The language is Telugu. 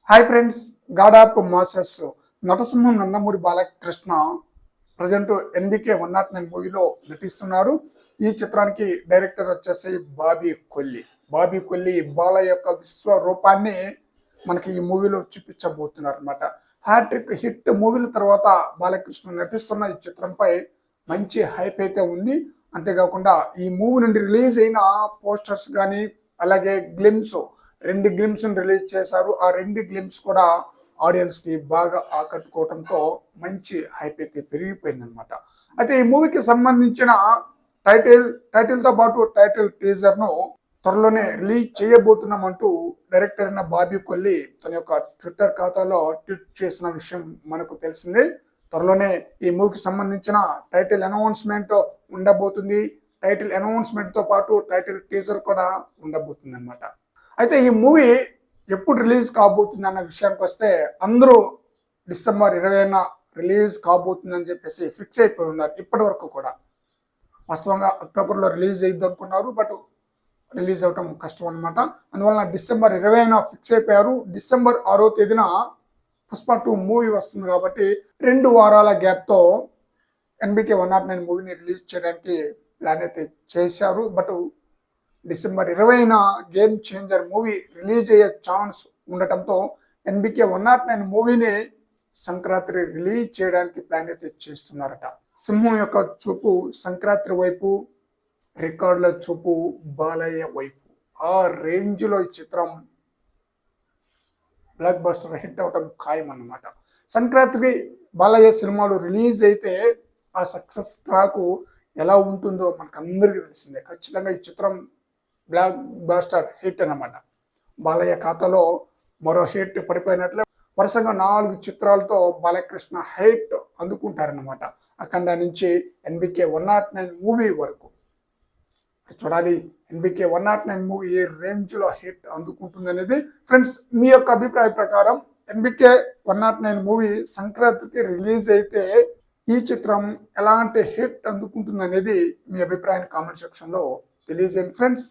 Hi friends, god of masses నటసింహం నందమూరి బాలకృష్ణ ప్రజెంట్ ఎన్బికే 109 మూవీలో నటిస్తున్నారు. ఈ చిత్రానికి డైరెక్టర్ వచ్చేసి బాబీ కొల్లి బాలయ్య యొక్క విశ్వరూపాన్ని మనకి ఈ మూవీలో చూపించబోతున్నారు అనమాట. హ్యాట్రిక్ హిట్ మూవీల తర్వాత బాలకృష్ణ నటిస్తున్న ఈ చిత్రంపై మంచి హైప్ అయితే ఉంది. అంతేకాకుండా ఈ మూవీ నుండి రిలీజ్ అయిన పోస్టర్స్ కానీ అలాగే రెండు గ్లిమ్స్ రిలీజ్ చేశారు. ఆ రెండు గ్లిమ్స్ కూడా ఆడియన్స్ కి బాగా ఆకట్టుకోవడంతో మంచి హైప్ అయితే పెరిగిపోయింది అనమాట. అయితే ఈ మూవీకి సంబంధించిన టైటిల్ తో పాటు టైటిల్ టీజర్ ను త్వరలోనే రిలీజ్ చేయబోతున్నామంటూ డైరెక్టర్ అయిన బాబీ కొల్లి తన యొక్క ట్విట్టర్ ఖాతాలో ట్వీట్ చేసిన విషయం మనకు తెలిసిందే. త్వరలోనే ఈ మూవీకి సంబంధించిన టైటిల్ అనౌన్స్మెంట్ ఉండబోతుంది. టైటిల్ అనౌన్స్మెంట్ తో పాటు టైటిల్ టీజర్ కూడా ఉండబోతుంది అనమాట. అయితే ఈ మూవీ ఎప్పుడు రిలీజ్ కాబోతుంది అన్న విషయానికి వస్తే అందరూ డిసెంబర్ 20న రిలీజ్ కాబోతుందని చెప్పేసి ఫిక్స్ అయిపోయి ఉన్నారు. ఇప్పటి వరకు కూడా వాస్తవంగా అక్టోబర్లో రిలీజ్ అయ్యిద్ది అనుకున్నారు, బట్ రిలీజ్ అవటం కష్టం అనమాట. అందువలన డిసెంబర్ 20న ఫిక్స్ అయిపోయారు. డిసెంబర్ 6వ తేదీన పుష్ప 2 మూవీ వస్తుంది కాబట్టి 2 వారాల గ్యాప్తో ఎన్బికే 109 మూవీని రిలీజ్ చేయడానికి ప్లాన్ అయితే చేశారు. బట్ డిసెంబర్ 20న గేమ్ చేంజర్ మూవీ రిలీజ్ అయ్యే ఛాన్స్ ఉండటంతో ఎన్బికే 109 మూవీని సంక్రాంతి రిలీజ్ చేయడానికి ప్లాన్ అయితే చేస్తున్నారట. సింహం యొక్క చూపు సంక్రాంతి వైపు, రికార్డుల చూపు బాలయ్య వైపు. ఆ రేంజ్ లో ఈ చిత్రం బ్లాక్ బస్టర్ హిట్ అవటం ఖాయం అన్నమాట. సంక్రాంతికి బాలయ్య సినిమాలు రిలీజ్ అయితే ఆ సక్సెస్ ట్రాక్ ఎలా ఉంటుందో మనకు అందరికీ తెలిసిందే. ఖచ్చితంగా ఈ చిత్రం బ్లాక్ బస్టర్ హిట్ అన్నమాట. బాలయ్య ఖాతాలో మరో హిట్ పడిపోయినట్లే వరుసగా 4 చిత్రాలతో బాలకృష్ణ హైట్ అందుకుంటారన్నమాట. అఖండ నుంచి ఎన్బికే 109 మూవీ వరకు చూడాలి. ఎన్బికే 109 మూవీ ఏ రేంజ్ లో హిట్ అందుకుంటుంది అనేది. ఫ్రెండ్స్, మీ యొక్క అభిప్రాయం ప్రకారం ఎన్బికే 109 మూవీ సంక్రాంతికి రిలీజ్ అయితే ఈ చిత్రం ఎలాంటి హిట్ అందుకుంటుంది అనేది మీ అభిప్రాయాన్ని కామెంట్ సెక్షన్ లో తెలియజేయండి ఫ్రెండ్స్.